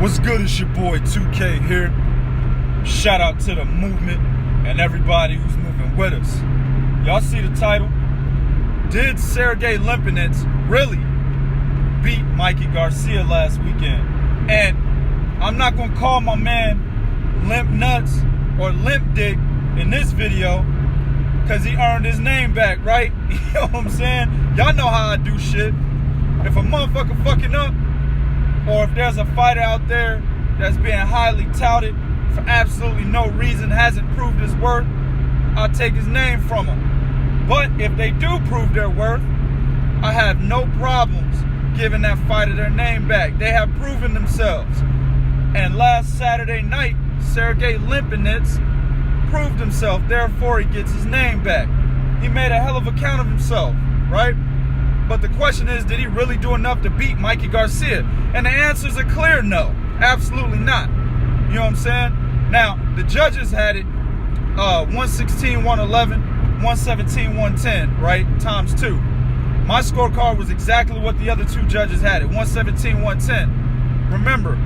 What's good? It's your boy 2K here. Shout out to the movement and everybody who's moving with us. Y'all see the title? Did Sergey Lipinets really beat Mikey Garcia last weekend? And I'm not gonna call my man Limp Nuts or Limp Dick in this video because he earned his name back, right? You know what I'm saying? Y'all know how I do shit. If a motherfucker fucking up, or if there's a fighter out there that's being highly touted for absolutely no reason, hasn't proved his worth, I'll take his name from him. But if they do prove their worth, I have no problems giving that fighter their name back. They have proven themselves. And last Saturday night, Sergey Lipinets proved himself, therefore he gets his name back. He made a hell of a count of himself, right? But the question is, did he really do enough to beat Mikey Garcia? And the answer's a clear no. Absolutely not. You know what I'm saying? Now, the judges had it 116, 111, 117, 110, right? Times 2. My scorecard was exactly what the other two judges had it, 117, 110. Remember,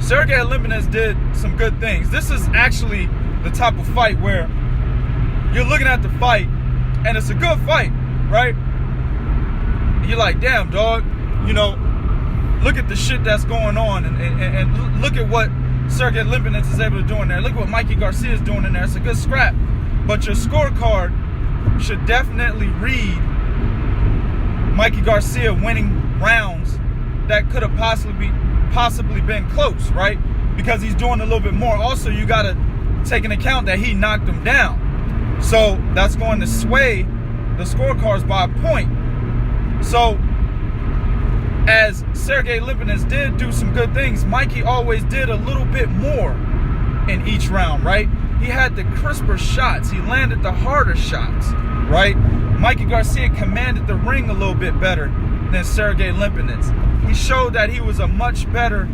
Sergey Lipinets did some good things. This is actually the type of fight where you're looking at the fight, and it's a good fight, right? You're like, damn, dog, you know, look at the shit that's going on, and look at what Sergey Lipinets is able to do in there. Look at what Mikey Garcia is doing in there. It's a good scrap. But your scorecard should definitely read Mikey Garcia winning rounds that could have possibly been close, right? Because he's doing a little bit more. Also, you got to take into account that he knocked him down. So that's going to sway the scorecards by a point. So, as Sergey Lipinets did do some good things, Mikey always did a little bit more in each round, right? He had the crisper shots. He landed the harder shots, right? Mikey Garcia commanded the ring a little bit better than Sergey Lipinets. He showed that he was a much better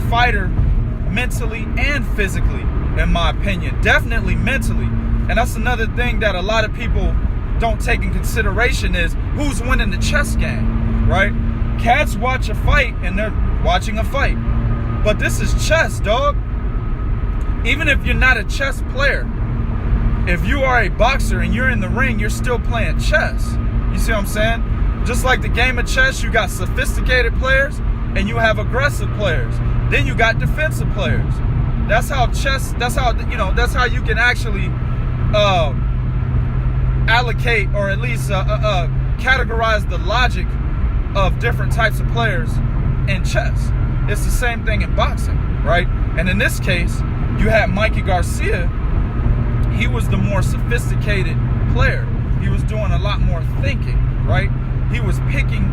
fighter mentally and physically, in my opinion. Definitely mentally. And that's another thing that a lot of people don't take in consideration is who's winning the chess game, right? Cats watch a fight and they're watching a fight. But this is chess, dog. Even if you're not a chess player, if you are a boxer and you're in the ring, you're still playing chess. You see what I'm saying? Just like the game of chess, you got sophisticated players and you have aggressive players. Then you got defensive players. That's how chess, that's how you can actually allocate, or at least categorize the logic of different types of players in chess. It's the same thing in boxing, right? And in this case, you had Mikey Garcia. He was the more sophisticated player. He was doing a lot more thinking, right? He was picking,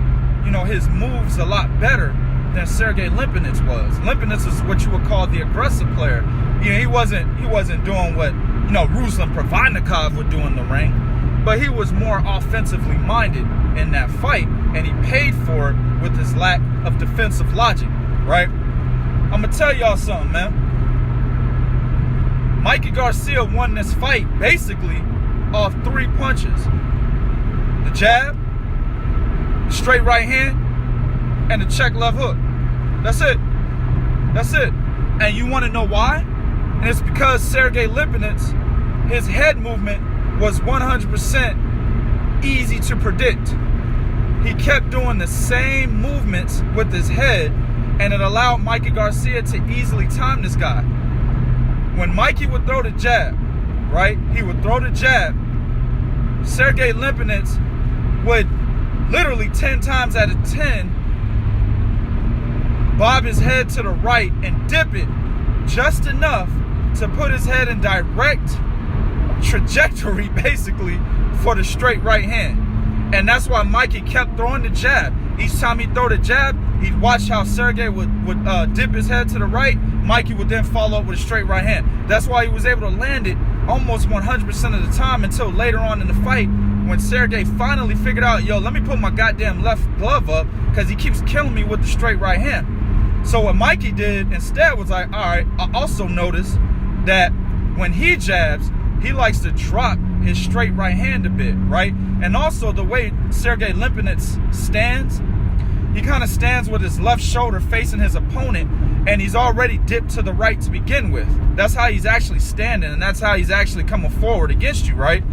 his moves a lot better than Sergey Lipinets was. Lipinets is what you would call the aggressive player. He wasn't doing what Ruslan Provodnikov would do in the ring. But he was more offensively minded in that fight, and he paid for it with his lack of defensive logic, right? I'm going to tell y'all something, man. Mikey Garcia won this fight basically off 3 punches. The jab, the straight right hand, and the check left hook. That's it. That's it. And you want to know why? And it's because Sergey Lipinets, his head movement was 100% easy to predict. He kept doing the same movements with his head, and it allowed Mikey Garcia to easily time this guy. When Mikey would throw the jab, right? He would throw the jab. Sergey Lipinets would literally 10 times out of 10 bob his head to the right and dip it just enough to put his head in direct trajectory basically for the straight right hand. And that's why Mikey kept throwing the jab. Each time he'd throw the jab, he'd watch how Sergey would dip his head to the right. Mikey would then follow up with a straight right hand. That's why he was able to land it almost 100% of the time until later on in the fight when Sergey finally figured out, yo, let me put my goddamn left glove up because he keeps killing me with the straight right hand. So what Mikey did instead was like, all right, I also noticed that when he jabs, he likes to drop his straight right hand a bit, right? And also the way Sergey Lipinets stands, he kind of stands with his left shoulder facing his opponent, and he's already dipped to the right to begin with. That's how he's actually standing, and that's how he's actually coming forward against you, right?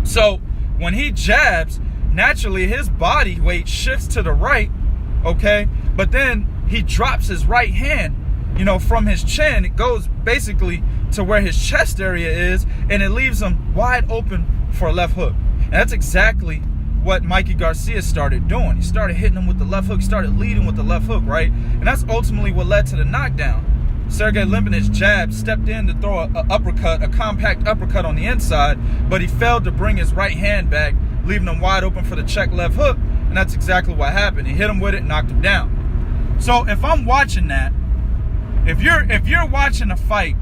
So when he jabs, naturally his body weight shifts to the right, okay? But then he drops his right hand, you know, from his chin. It goes basically to where his chest area is, and it leaves him wide open for a left hook. And that's exactly what Mikey Garcia started doing. He started hitting him with the left hook, started leading with the left hook, right? And that's ultimately what led to the knockdown. Sergey Lipinets jab, stepped in to throw a uppercut, a compact uppercut on the inside, but he failed to bring his right hand back, leaving him wide open for the check left hook, and that's exactly what happened. He hit him with it, knocked him down. So if I'm watching that, if you're watching a fight,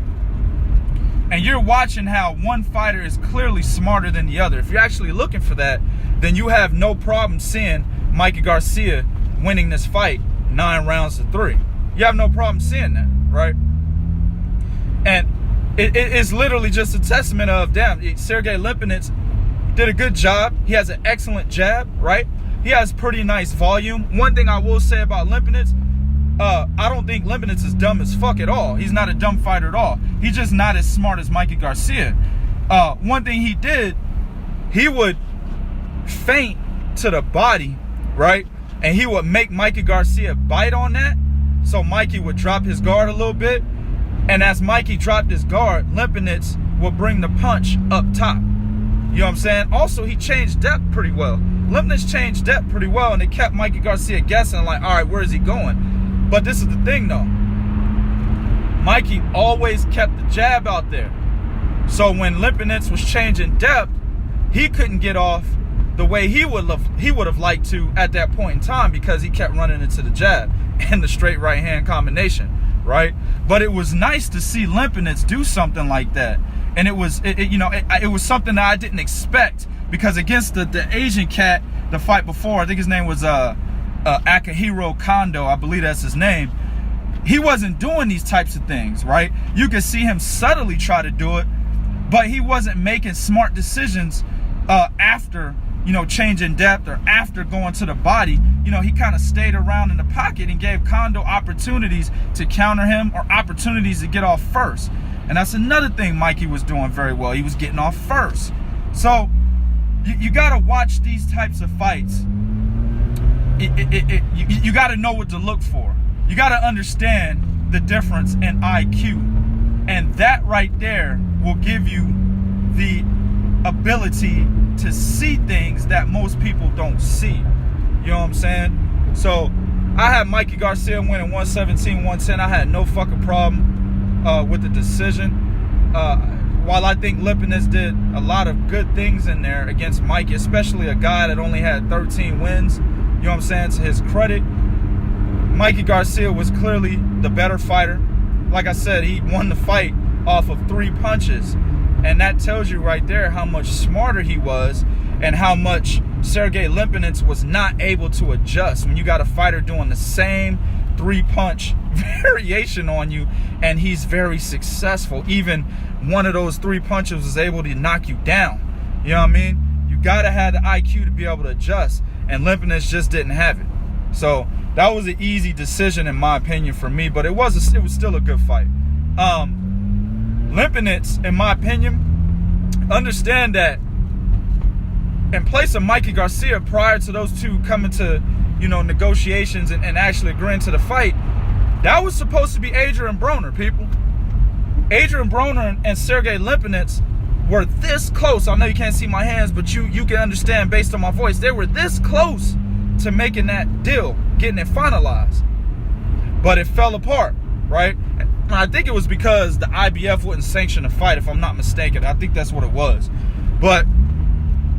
and you're watching how one fighter is clearly smarter than the other, if you're actually looking for that, then you have no problem seeing Mikey Garcia winning this fight 9 rounds to 3. You have no problem seeing that, right? And it's literally just a testament of, damn, Sergey Lipinets did a good job. He has an excellent jab, right? He has pretty nice volume. One thing I will say about Lipinets, I don't think Lipinets is dumb as fuck at all. He's not a dumb fighter at all. He's just not as smart as Mikey Garcia. One thing he did, he would feint to the body, right? And he would make Mikey Garcia bite on that. So Mikey would drop his guard a little bit. And as Mikey dropped his guard, Lipinets would bring the punch up top. You know what I'm saying? Also, he changed depth pretty well. Lipinets changed depth pretty well, and it kept Mikey Garcia guessing, like, all right, where is he going? But this is the thing, though. Mikey always kept the jab out there. So when Lipinets was changing depth, he couldn't get off the way he would have liked to at that point in time, because he kept running into the jab and the straight right hand combination, right? But it was nice to see Lipinets do something like that, and it was something that I didn't expect, because against the Asian cat, the fight before, I think his name was Akihiro Kondo, I believe that's his name. He wasn't doing these types of things, right? You could see him subtly try to do it, but he wasn't making smart decisions after, you know, changing depth or after going to the body. You know, he kind of stayed around in the pocket and gave Kondo opportunities to counter him, or opportunities to get off first. And that's another thing Mikey was doing very well. He was getting off first. So you got to watch these types of fights. You got to know what to look for. You got to understand the difference in IQ. And that right there will give you the ability to see things that most people don't see. You know what I'm saying? So I had Mikey Garcia winning 117-110. I had no fucking problem with the decision. While I think Lipinets did a lot of good things in there against Mikey, especially a guy that only had 13 wins, you know what I'm saying, to his credit, Mikey Garcia was clearly the better fighter. Like I said, he won the fight off of 3 punches. And that tells you right there how much smarter he was, and how much Sergey Lipinets was not able to adjust when you got a fighter doing the same 3-punch variation on you, and he's very successful. Even one of those 3 punches was able to knock you down. You know what I mean? You got to have the IQ to be able to adjust, and Lipinets just didn't have it. So that was an easy decision in my opinion for me, but it was still a good fight. Lipinets, in my opinion, understand that in place of Mikey Garcia, prior to those two coming to, you know, negotiations and actually agreeing to the fight, that was supposed to be Adrian Broner, people. Adrian Broner and Sergey Lipinets were this close. I know you can't see my hands, but you can understand based on my voice. They were this close to making that deal, getting it finalized. But it fell apart, right? I think it was because the IBF wouldn't sanction the fight, if I'm not mistaken. I think that's what it was. But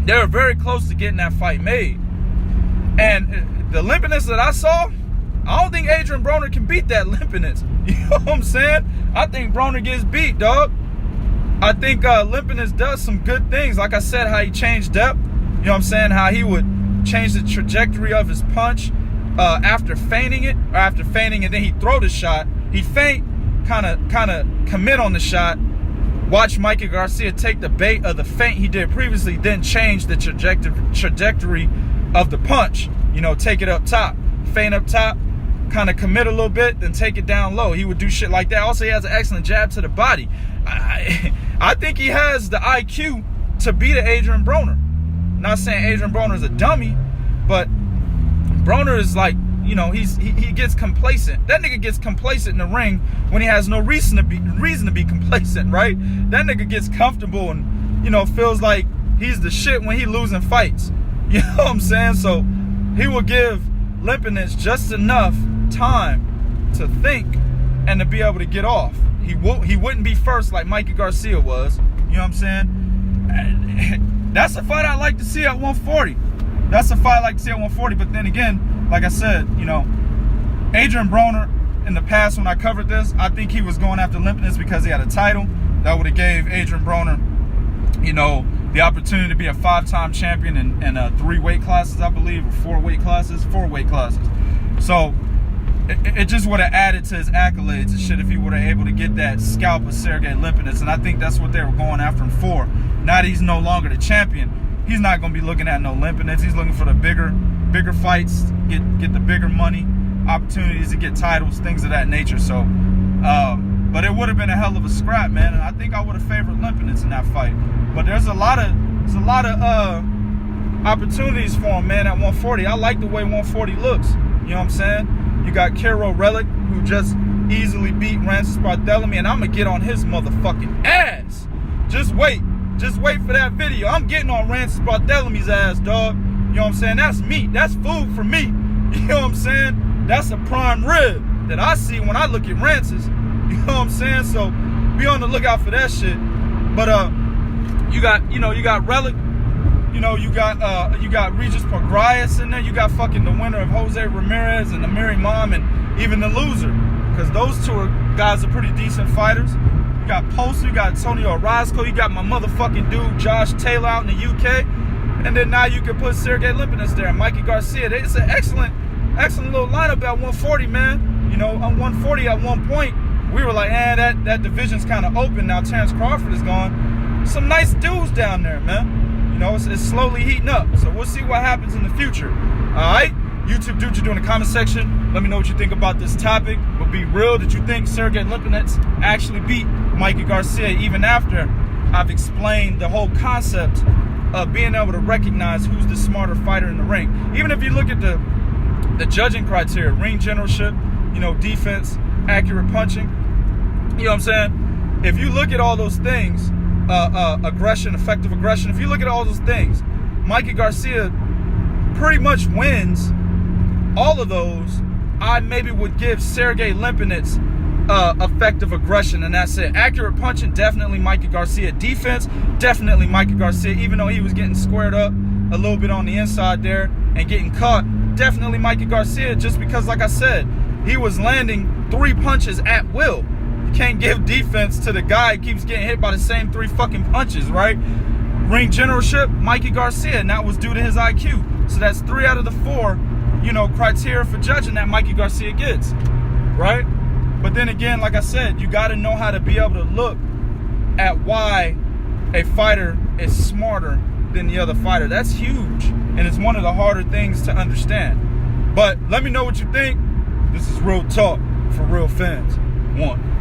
they were very close to getting that fight made. And the Lipinets that I saw, I don't think Adrian Broner can beat that Lipinets. You know what I'm saying? I think Broner gets beat, dog. I think Lipinets does some good things. Like I said, how he changed depth. You know what I'm saying? How he would change the trajectory of his punch after feinting it, or after feinting and then he throw the shot. He feint, kind of commit on the shot, watch Mikey Garcia take the bait of the feint he did previously, then change the trajectory of the punch, you know, take it up top, feint up top, kind of commit a little bit, then take it down low. He would do shit like that. Also, he has an excellent jab to the body. I think he has the IQ to beat Adrian Broner. Not saying Adrian Broner is a dummy, but Broner is like, you know, he gets complacent. That nigga gets complacent in the ring when he has no reason to be complacent, right? That nigga gets comfortable and, you know, feels like he's the shit when he losing fights. You know what I'm saying? So he will give Lipinets just enough time to think and to be able to get off. He wouldn't be first like Mikey Garcia was. You know what I'm saying? That's a fight I like to see at 140. That's a fight I like to see at 140. But then again, like I said, you know, Adrian Broner, in the past when I covered this, I think he was going after Lipinets because he had a title. That would have gave Adrian Broner, you know, the opportunity to be a 5-time champion in 3 weight classes, I believe, or 4 weight classes. So it just would have added to his accolades and shit if he would have able to get that scalp of Sergey Lipinets. And I think that's what they were going after him for. Now that he's no longer the champion, he's not going to be looking at no Lipinets. He's looking for the bigger fights, get the bigger money, opportunities to get titles, things of that nature. So, but it would have been a hell of a scrap, man. And I think I would have favored Lipinets in that fight. But there's a lot of opportunities for him, man, at 140. I like the way 140 looks. You know what I'm saying? You got Kero Relic, who just easily beat Rancis Barthélemy, and I'm going to get on his motherfucking ass. Just wait for that video. I'm getting on Rancis Barthélemy's ass, dog. You know what I'm saying? That's meat. That's food for me. You know what I'm saying? That's a prime rib that I see when I look at Rancis. You know what I'm saying? So be on the lookout for that shit. But you got Relic. You know, you got Regis Prograis in there. You got fucking the winner of Jose Ramirez and the Amir Imam and even the loser. Because those two guys are pretty decent fighters. You got Poster, you got Antonio Orozco, you got my motherfucking dude Josh Taylor out in the UK. And then now you can put Sergey Lipinets there and Mikey Garcia. It's an excellent little lineup at 140, man. You know, on 140 at one point, we were like, that division's kind of open now. Terrence Crawford is gone. Some nice dudes down there, man. You know, it's slowly heating up. So we'll see what happens in the future. All right? YouTube dudes, you do in the comment section. Let me know what you think about this topic. But be real, did you think Sergey Lipinets actually beat Mikey Garcia even after I've explained the whole concept of being able to recognize who's the smarter fighter in the ring? Even if you look at the judging criteria, ring generalship, you know, defense, accurate punching, you know what I'm saying? If you look at all those things, aggression, effective aggression, if you look at all those things, Mikey Garcia pretty much wins all of those. I maybe would give Sergey Lipinets effective aggression, and that's it. Accurate punching, definitely Mikey Garcia. Defense, definitely Mikey Garcia, even though he was getting squared up a little bit on the inside there and getting caught. Definitely Mikey Garcia, just because, like I said, he was landing 3 punches at will. You can't give defense to the guy who keeps getting hit by the same 3 fucking punches, right? Ring generalship, Mikey Garcia, and that was due to his IQ. So that's 3 out of the 4, you know, criteria for judging that Mikey Garcia gets, right? But then again, like I said, you got to know how to be able to look at why a fighter is smarter than the other fighter. That's huge, and it's one of the harder things to understand. But let me know what you think. This is Real Talk for real fans. 1.